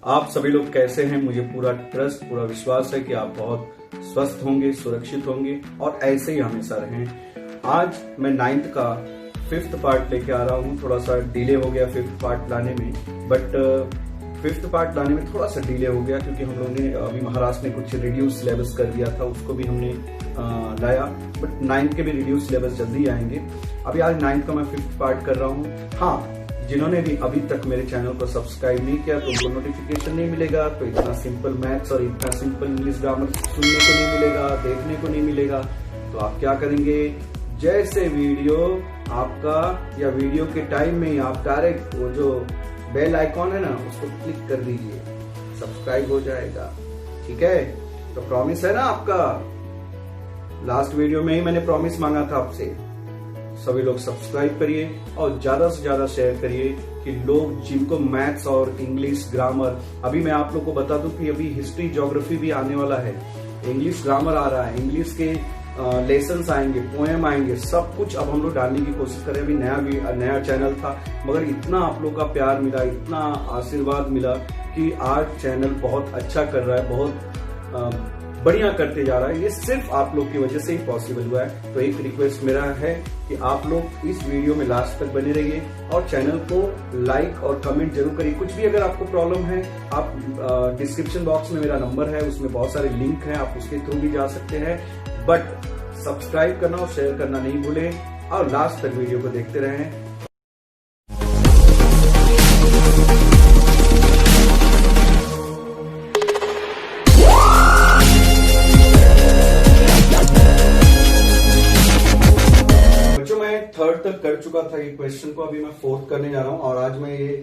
आप सभी लोग कैसे हैं? मुझे पूरा ट्रस्ट, पूरा विश्वास है कि आप बहुत स्वस्थ होंगे, सुरक्षित होंगे और ऐसे ही हमेशा रहें। आज मैं 9th का 5th पार्ट लेके आ रहा हूँ। थोड़ा सा डिले हो गया 5th पार्ट लाने में, बट 5th पार्ट लाने में थोड़ा सा डिले हो गया क्योंकि हम लोगों ने अभी महाराष्ट्र में कुछ रिड्यूस सिलेबस कर दिया था, उसको भी हमने लाया। बट 9th के भी रिड्यूस सिलेबस जल्दी आएंगे। अभी आज 9th का मैं 5th पार्ट कर रहा हूँ। हाँ, जिन्होंने भी अभी तक मेरे चैनल को सब्सक्राइब नहीं किया तो उनको नोटिफिकेशन नहीं मिलेगा, तो इतना सिंपल मैथ्स और इतना सिंपल इंग्लिश ग्रामर सुनने को नहीं मिलेगा, देखने को नहीं मिलेगा। तो आप क्या करेंगे, जैसे वीडियो आपका या वीडियो के टाइम में ही आप डायरेक्ट वो जो बेल आइकॉन है ना उसको क्लिक कर दीजिए, सब्सक्राइब हो जाएगा। ठीक है, तो प्रॉमिस है ना आपका। लास्ट वीडियो में ही मैंने प्रॉमिस मांगा था आपसे। सभी लोग सब्सक्राइब करिए और ज्यादा से ज्यादा शेयर करिए कि लोग जिनको मैथ्स और इंग्लिश ग्रामर, अभी मैं आप लोग को बता दूं कि अभी हिस्ट्री ज्योग्राफी भी आने वाला है, इंग्लिश ग्रामर आ रहा है, इंग्लिश के लेसन्स आएंगे, पोएम आएंगे, सब कुछ अब हम लोग डालने की कोशिश करें। अभी नया चैनल था, मगर इतना आप लोग का प्यार मिला, इतना आशीर्वाद मिला कि आज चैनल बहुत अच्छा कर रहा है, बहुत बढ़िया करते जा रहा है। ये सिर्फ आप लोग की वजह से ही पॉसिबल हुआ है। तो एक रिक्वेस्ट मेरा है कि आप लोग इस वीडियो में लास्ट तक बने रहिए और चैनल को लाइक और कमेंट जरूर करिए। कुछ भी अगर आपको प्रॉब्लम है, आप डिस्क्रिप्शन बॉक्स में मेरा नंबर है, उसमें बहुत सारे लिंक हैं, आप उसके थ्रू भी जा सकते हैं। बट सब्सक्राइब करना और शेयर करना नहीं भूलें और लास्ट तक वीडियो को देखते रहें। थर्ड तक कर चुका था ये क्वेश्चन को, अभी मैं 4th करने जा रहा हूँ और आज मैं ये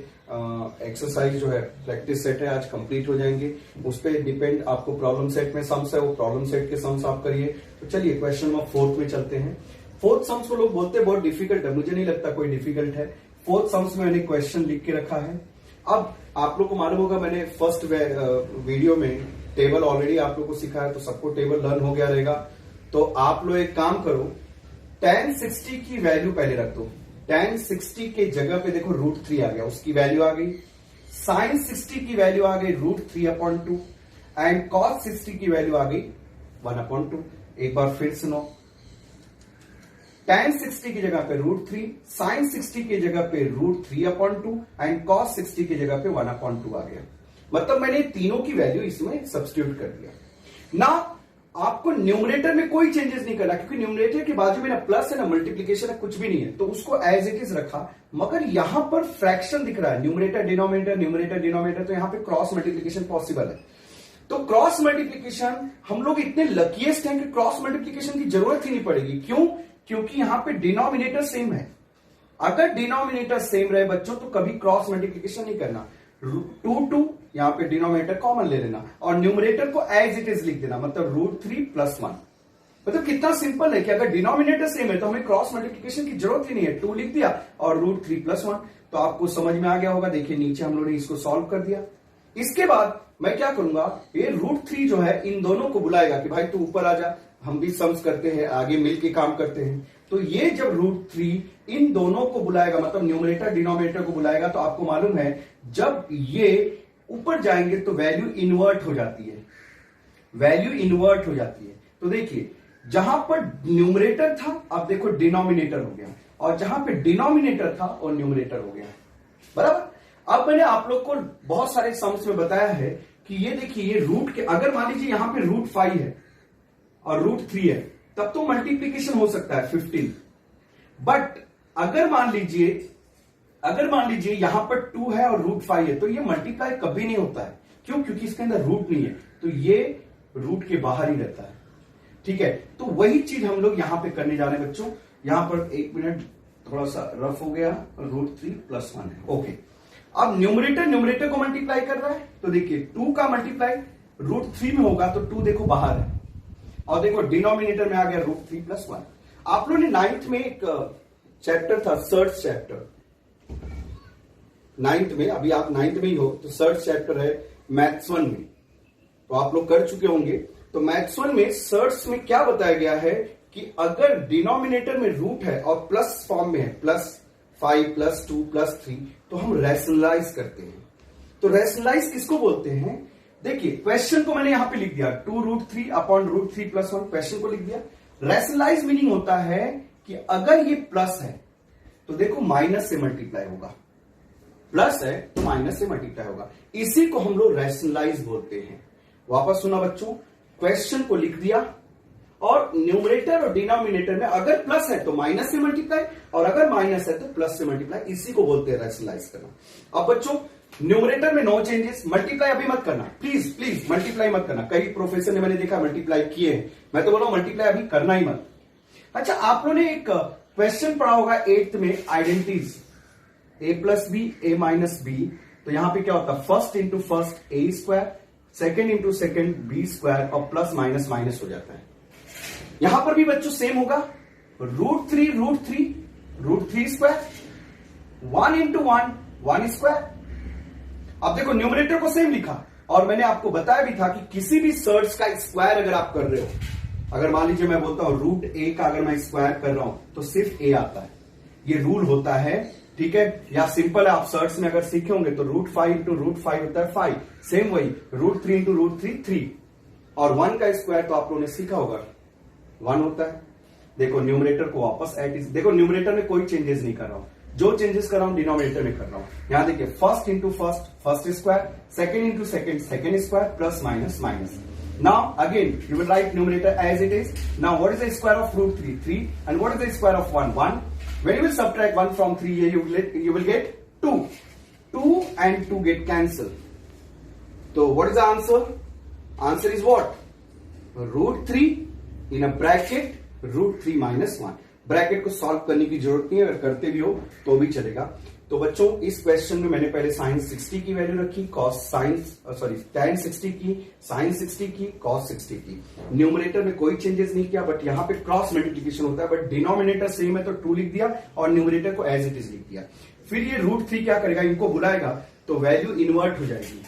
एक्सरसाइज जो है प्रैक्टिस सेट है, आज कंप्लीट हो जाएंगे। उस पर डिपेंड आपको प्रॉब्लम सेट में सम्स है, वो प्रॉब्लम सेट के सम्स आप करिए। तो चलिए क्वेश्चन नंबर 4th में चलते हैं। 4th सम्स को लोग बोलते हैं बहुत डिफिकल्ट है, मुझे नहीं लगता कोई डिफिकल्ट है। 4th सम्स में मैंने क्वेश्चन लिख के रखा है। अब आप लोग को मालूम होगा, मैंने फर्स्ट वीडियो में टेबल ऑलरेडी आप लोग को सिखाया, तो सबको टेबल लर्न हो गया रहेगा। तो आप लोग एक काम करो, tan 60 की वैल्यू पहले रख दो। tan 60 के जगह पे देखो √3 आ गया, उसकी वैल्यू आ गई। sin 60 की वैल्यू आ गई √3/2 एंड cos 60 की वैल्यू आ गई 1/2। एक बार फिर सुनो, tan 60 की जगह पे √3, sin 60 की जगह पे √3/2 एंड cos 60 की जगह पे 1/2 आ गया। मतलब मैंने तीनों की वैल्यू इसमें सब्स्टिट्यूट कर दिया ना। आपको न्यूमरेटर में कोई चेंजेस नहीं करना, क्योंकि न्यूमरेटर के बाजू में ना प्लस है ना मल्टीप्लीकेशन है, कुछ भी नहीं है, तो उसको एज इट इज रखा। मगर यहां पर फ्रैक्शन दिख रहा है, न्यूमरेटर डिनोमिनेटर, न्यूमरेटर डिनोमिनेटर, तो यहां पे क्रॉस मल्टीप्लीकेशन पॉसिबल है। तो क्रॉस मल्टीप्लीकेशन, हम लोग इतने लकीएस्ट हैं कि क्रॉस मल्टीप्लीकेशन की जरूरत ही नहीं पड़ेगी। क्यों? क्योंकि यहां पे डिनोमिनेटर सेम है। अगर डिनोमिनेटर सेम रहे बच्चों तो कभी क्रॉस मल्टीप्लीकेशन नहीं करना। 2 यहां पे डिनोमिनेटर कॉमन ले लेना और न्यूमरेटर को एज इट इज लिख देना, मतलब √3 + 1। मतलब कितना सिंपल है कि अगर डिनोमिनेटर सेम है तो हमें क्रॉस मल्टीप्लिकेशन की जरूरत ही नहीं है। 2 लिख दिया और √3 + 1, तो आपको समझ में आ गया होगा। देखिए नीचे हम लोगों ने इसको सॉल्व कर दिया। इसके बाद मैं क्या करूंगा, ये √3 जो है इन दोनों को बुलाएगा कि भाई तू ऊपर आ जा, हम भी सम्स करते हैं, आगे मिलके काम करते हैं। तो ये जब √3 इन दोनों को बुलाएगा, मतलब न्यूमरेटर डिनोमिनेटर को बुलाएगा, तो आपको मालूम है जब ये ऊपर जाएंगे तो वैल्यू इन्वर्ट हो जाती है, वैल्यू इन्वर्ट हो जाती है। तो देखिए जहां पर न्यूमरेटर था अब देखो डिनोमिनेटर हो गया, और जहां पे डिनोमिनेटर था और न्यूमरेटर हो गया, बराबर। अब मैंने आप लोग को बहुत सारे सम्स में बताया है कि ये देखिए ये रूट के, अगर मान लीजिए यहां पे √5 है और √3 है, तब तो मल्टीप्लीकेशन हो सकता है 15। बट अगर मान लीजिए यहां पर 2 है और √5 है, तो ये मल्टीप्लाई कभी नहीं होता है। क्यों? क्योंकि इसके अंदर रूट नहीं है, तो ये रूट के बाहर ही रहता है। ठीक है, तो वही चीज हम लोग यहां पे करने जा रहे हैं बच्चों। यहां पर 1 मिनट थोड़ा सा रफ हो गया, √3 + 1 है। ओके, अब न्यूमरेटर को मल्टीप्लाई कर रहा है, तो देखिए 2 का मल्टीप्लाई √3 में होगा तो 2 देखो बाहर है, और देखो डिनोमिनेटर में आ गया √3 + 1। आप लोगों ने 9th में एक चैप्टर था, सर्च चैप्टर, 9th में, अभी आप 9th में ही हो, तो सर्च चैप्टर है मैथ्स 1 में, तो आप लोग कर चुके होंगे। तो मैथ्स 1 में सर्च में क्या बताया गया है कि अगर डिनोमिनेटर में रूट है और प्लस फॉर्म में है, +5 +2 +3, तो हम रैशनलाइज करते हैं। तो रैशनलाइज किसको बोलते हैं? देखिए क्वेश्चन को मैंने यहां पे लिख दिया 2√3 अपॉन √3 + 1, क्वेश्चन को लिख दिया। रैशनलाइज मीनिंग होता है कि अगर ये प्लस है तो देखो माइनस से मल्टीप्लाई होगा, प्लस है तो माइनस से मल्टीप्लाई होगा, इसी को हम लोग रैशनलाइज बोलते हैं। वापस सुना बच्चों, क्वेश्चन को लिख दिया और न्यूमरेटर और डिनोमिनेटर में अगर प्लस है तो माइनस से मल्टीप्लाई और अगर माइनस है तो प्लस से मल्टीप्लाई, इसी को बोलते हैं रैशनलाइज करना। अब बच्चों न्यूमरेटर में नो चेंजेस, मल्टीप्लाई अभी मत करना, प्लीज प्लीज मल्टीप्लाई मत करना। कई प्रोफेसर ने मैंने देखा मल्टीप्लाई किए हैं, मैं तो बोला मल्टीप्लाई अभी करना ही मत। अच्छा, आप लोगों ने एक क्वेश्चन पढ़ा होगा 8th में identities, a + b a - b, तो यहां पे क्या होता है first into first a², second into second b² और प्लस माइनस माइनस हो जाता है। यहां पर भी बच्चों सेम होगा, √3 √3 1 इंटू 1 ² अब देखो न्यूमरेटर को सेम लिखा और मैंने आपको बताया भी था कि किसी भी सर्च का स्क्वायर अगर आप कर रहे हो, अगर मान लीजिए मैं बोलता हूं √a का अगर मैं स्क्वायर कर रहा हूं तो सिर्फ a आता है, ये रूल होता है, ठीक है। या सिंपल है, आप सर्च में अगर सीखे होंगे तो √5 × √5 होता है 5, सेम वही √3 × √3 3, और 1 का स्क्वायर तो आप लोगों ने सीखा होगा 1 होता है। देखो न्यूमरेटर को वापस एट इज, देखो न्यूमरेटर में कोई चेंजेस नहीं कर रहा हूं, जो चेंजेस कर रहा हूं डिनोमिनेटर में कर रहा हूं। यहां देखिए first into first square, second into second square, plus minus minus. Now again you will write numerator as it is. Now what is the square of √3 3, and what is the square of 1 1। When you will subtract 1 from 3 here, you will get 2. 2 and 2 get cancelled. So what is the answer? Answer is what? √3 in a bracket √3 - 1. Bracket को solve करने की जरूरत नहीं है, अगर करते भी हो तो भी चलेगा। तो बच्चों इस क्वेश्चन में मैंने पहले sin 60 की वैल्यू रखी, tan 60 की, sin 60 की, cos 60 की। न्यूमरेटर में कोई चेंजेस नहीं किया, बट यहां पे क्रॉस मल्टीप्लिकेशन होता है, बट डिनोमिनेटर सेम है तो 2 लिख दिया और न्यूमरेटर को एज इट इज लिख दिया। फिर ये √3 क्या करेगा, इनको बुलाएगा तो वैल्यू इन्वर्ट हो जाएगी।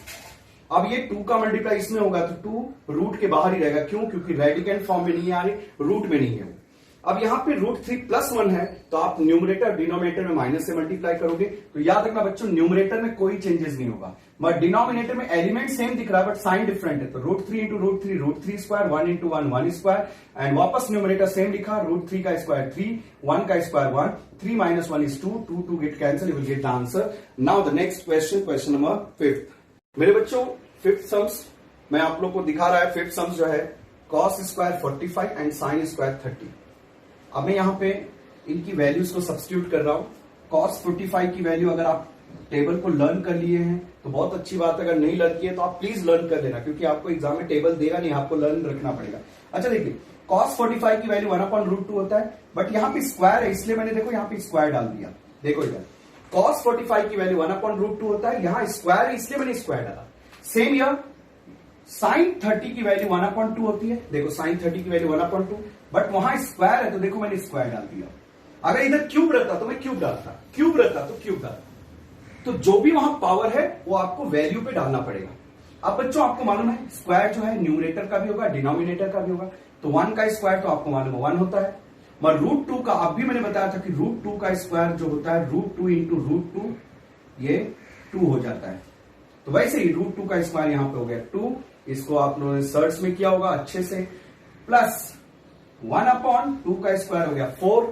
अब ये 2 का मल्टीप्लाई इसमें होगा तो 2 रूट के बाहर ही रहेगा, क्यों? क्योंकि रेडिकेंड फॉर्म में नहीं आ रही, रूट में नहीं है। अब यहां पे √3 + 1 है तो आप न्यूमरेटर डिनोमिनेटर में माइनस से मल्टीप्लाई करोगे, तो याद रखना बच्चों न्यूमरेटर में कोई चेंजेस नहीं होगा, बट डिनोमिनेटर में एलिमेंट सेम दिख रहा है बट साइन डिफरेंट है। तो √3 × √3 √3², 1 इंटू 1 1², एंड वापस न्यूमरेटर सेम लिखा, √3 का स्क्वायर 3, 1 का square 1, 3 - 1 is 2, 2 get cancel, you will get the answer. Now the next question number 5th। मेरे बच्चों 5th सम्स मैं आप लोग को दिखा रहा है। 5th सम्स जो है cos² 45 एंड sin² 30। अब मैं यहां पे इनकी वैल्यूज को सब्स्टिट्यूट कर रहा हूं। cos 45 की वैल्यू अगर आप टेबल को लर्न कर लिए हैं तो बहुत अच्छी बात है, अगर नहीं लर्न किए तो आप प्लीज लर्न कर लेना, क्योंकि आपको एग्जाम में टेबल देगा नहीं, आपको लर्न रखना पड़ेगा। अच्छा देखिए cos 45 की वैल्यू 1/√2 होता है, बट यहाँ पे स्क्वायर है इसलिए मैंने देखो यहाँ पे स्क्वायर डाल दिया। देखो इधर cos 45 की वैल्यू 1/√2 होता है, यहाँ स्क्वायर है इसलिए मैंने स्क्वायर डाला। सेम ईयर sin 30 की वैल्यू 1/2 होती है, देखो sin 30 की वैल्यू 1/2, बट वहां स्क्वायर है तो देखो मैंने स्क्वायर डाल दिया। अगर इधर क्यूब रहता तो मैं क्यूब डालता, क्यूब रहता तो क्यूब डालता। तो जो भी वहां पावर है वो आपको वैल्यू पे डालना पड़ेगा। अब बच्चों आपको मालूम है स्क्वायर जो है न्यूमरेटर का भी होगा डिनोमिनेटर का भी होगा, तो 1 का स्क्वायर तो आपको मालूम है 1 होता है, मगर √2 का अब भी मैंने बताया था कि √2 का स्क्वायर जो होता है √2 × √2 ये 2 हो जाता है। तो वैसे ही √2 का स्क्वायर यहां पे हो गया 2, इसको आप लोगों ने सर्च में किया होगा अच्छे से, प्लस 1/2 का स्क्वायर हो गया 4।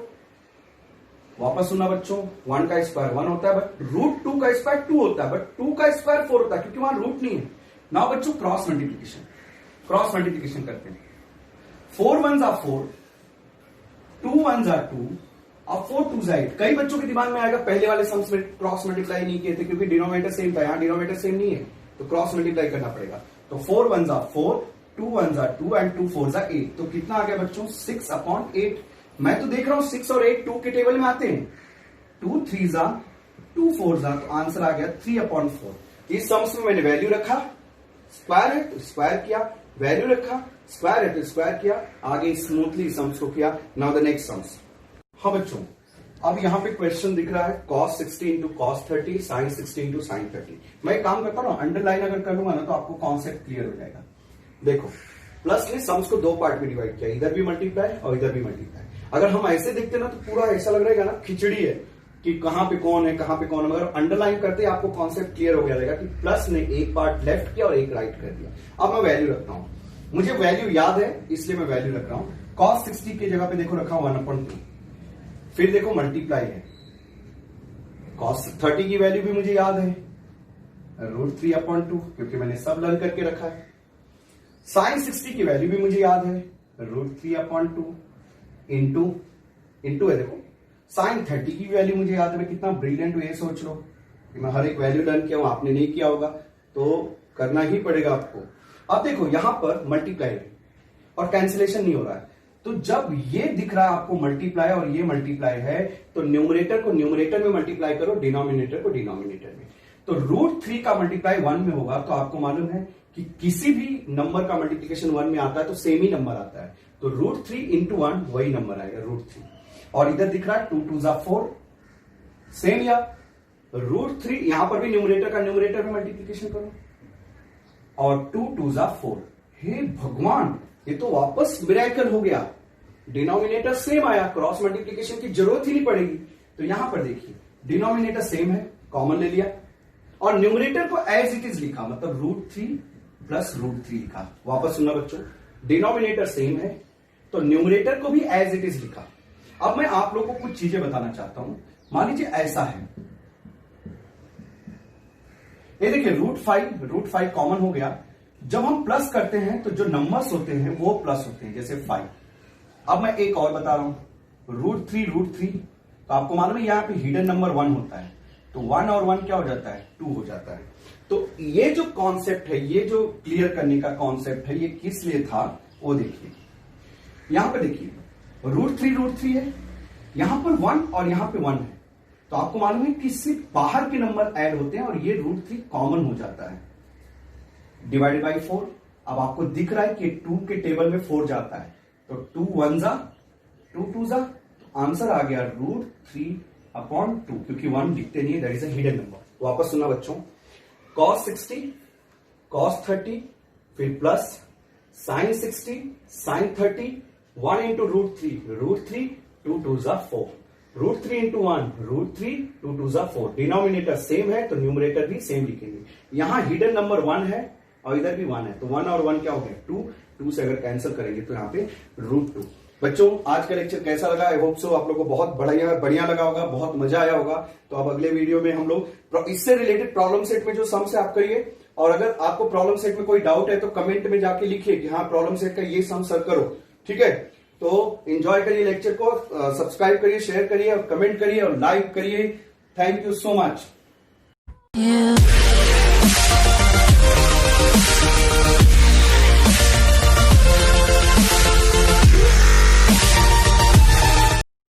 वापस सुना बच्चों 1 का स्क्वायर 1 होता है, बट √2 का स्क्वायर 2 होता है, बट 2 का स्क्वायर 4 होता है क्योंकि वहां रूट नहीं है। नाउ बच्चों क्रॉस मल्टीप्लिकेशन करते हैं। 4 1s are 4, 2 1s are 2 और 4 2s are 8। कई बच्चों के दिमाग में आएगा पहले वाले सम्स में क्रॉस मल्टीप्लाई नहीं किए थे क्योंकि डिनोमिनेटर सेम था, यहां डिनोमिनेटर सेम नहीं है तो क्रॉस मल्टीप्लाई करना पड़ेगा। तो 4 1s are 4, 2 1s are 2 and 2 4s are 8। तो कितना आ गया बच्चों 6/8। मैं तो देख रहा हूं 6 और 8 2 के टेबल में आते हैं, 2 3s are 2 4s are, तो आंसर आ गया 3/4। इस सम्स में मैंने वैल्यू रखा, स्क्वायर है तो स्क्वायर किया, वैल्यू रखा, स्क्वायर है तो स्क्वायर किया, आगे स्मूथली सम्स को किया। Now the next sums. हाँ बच्चों अब यहां पे क्वेश्चन दिख रहा है cos 60 × cos 30, sin 60 × sin 30। मैं एक काम करता हूं अंडरलाइन अगर कर लूंगा ना तो आपको कॉन्सेप्ट क्लियर हो जाएगा। देखो प्लस ने सम्स को 2 पार्ट में डिवाइड किया, इधर भी मल्टीप्लाई और इधर भी मल्टीप्लाई। अगर हम ऐसे देखते ना तो पूरा ऐसा लग रहेगा ना खिचड़ी है, कि कहां पे कौन है कहां पे कौन है, मगर अंडरलाइन करते आपको कॉन्सेप्ट क्लियर हो गया रहेगा कि प्लस ने एक पार्ट लेफ्ट किया और एक राइट कर दिया। अब मैं वैल्यू रखता हूं, मुझे वैल्यू याद है इसलिए मैं वैल्यू रख रहा हूं। cos 60 की जगह पे देखो रखा 1/2, फिर देखो मल्टीप्लाई है, cos 30 की वैल्यू भी मुझे याद है √3/2 क्योंकि मैंने सब लर्न करके रखा है। sin 60 की वैल्यू भी मुझे याद है √3/2 इंटू है देखो। sin 30 की वैल्यू मुझे याद है, मैं कितना ब्रिलियंट हूं ये सोच लो कि मैं हर एक वैल्यू लर्न किया हूं, आपने नहीं किया होगा तो करना ही पड़ेगा आपको। अब देखो यहां पर मल्टीप्लाई है और कैंसिलेशन नहीं हो रहा है, तो जब ये दिख रहा है आपको मल्टीप्लाई और ये मल्टीप्लाई है तो न्यूमरेटर को न्यूमरेटर में मल्टीप्लाई करो, डिनोमिनेटर को डिनोमिनेटर में। तो √3 का मल्टीप्लाई 1 में होगा, तो आपको मालूम है कि किसी भी नंबर का मल्टीप्लिकेशन 1 में आता है तो सेम ही नंबर आता है, तो √3 into 1 वही नंबर आएगा √3। और इधर दिख रहा है 2 2 4 सेम, या √3 यहां पर भी न्यूमरेटर का न्यूमरेटर में मल्टीप्लिकेशन करो और 2 2 4। हे भगवान, ये तो वापस मिरेकल हो गया, डिनोमिनेटर सेम आया, क्रॉस मल्टीप्लिकेशन की जरूरत ही नहीं पड़ेगी। तो यहां पर देखिए डिनोमिनेटर सेम है, कॉमन ले लिया और न्यूमरेटर को एज इट इज लिखा, मतलब √3 प्लस √3 लिखा। वापस सुनना बच्चों, डिनोमिनेटर सेम है तो न्यूमरेटर को भी एज इट इज लिखा। अब मैं आप लोगों को कुछ चीजें बताना चाहता हूं। मान लीजिए ऐसा है, ये देखिए √5 कॉमन हो गया। जब हम प्लस करते हैं तो जो नंबर्स होते हैं वो प्लस होते हैं, जैसे 5। अब मैं एक और बता रहा हूं, √3 तो आपको मालूम है यहां पे हिडन नंबर 1 होता है, तो 1 और 1 क्या हो जाता है, 2 हो जाता है। तो ये जो कॉन्सेप्ट है, ये जो क्लियर करने का कॉन्सेप्ट है, ये किस लिए था वो देखिए। यहां पर देखिए √3 है, यहां पर 1 और यहां पे 1 है, तो आपको मालूम है कि सिर्फ बाहर के नंबर ऐड होते हैं और ये √3 कॉमन हो जाता है, डिवाइडेड बाई 4। अब आपको दिख रहा है कि 2 के टेबल में 4 जाता है, तो 2 1 जा 2 2 जा, तो आंसर आ गया √3/2, क्योंकि 1 दिखते नहीं है, that is a hidden number. वापस सुना बच्चों, cos 60 cos 30 फिर plus sin 60 sin 30 1 into √3 2 2 4, √3 into 1 √3 2 2 4। Denominator same है तो न्यूमरेटर भी सेम लिखेंगे। यहां हिडन नंबर 1 है और इधर भी 1 है, तो 1 और 1 क्या हो गया 2 से अगर कैंसिल करेंगे तो यहाँ पे √2। बच्चों आज का लेक्चर कैसा लगा? आई होप सो आप लोगों को बहुत बढ़िया लगा होगा, बहुत मजा आया होगा। तो अब अगले वीडियो में हम लोग इससे रिलेटेड प्रॉब्लम सेट में जो सम्स है आप करिए, और अगर आपको प्रॉब्लम सेट में कोई डाउट है तो कमेंट में जाके लिखिए कि हाँ प्रॉब्लम सेट का ये सम सर करो, ठीक है। तो एंजॉय करिए लेक्चर को, सब्सक्राइब करिए, शेयर करिए और कमेंट करिए और लाइक करिए। Thank you so much.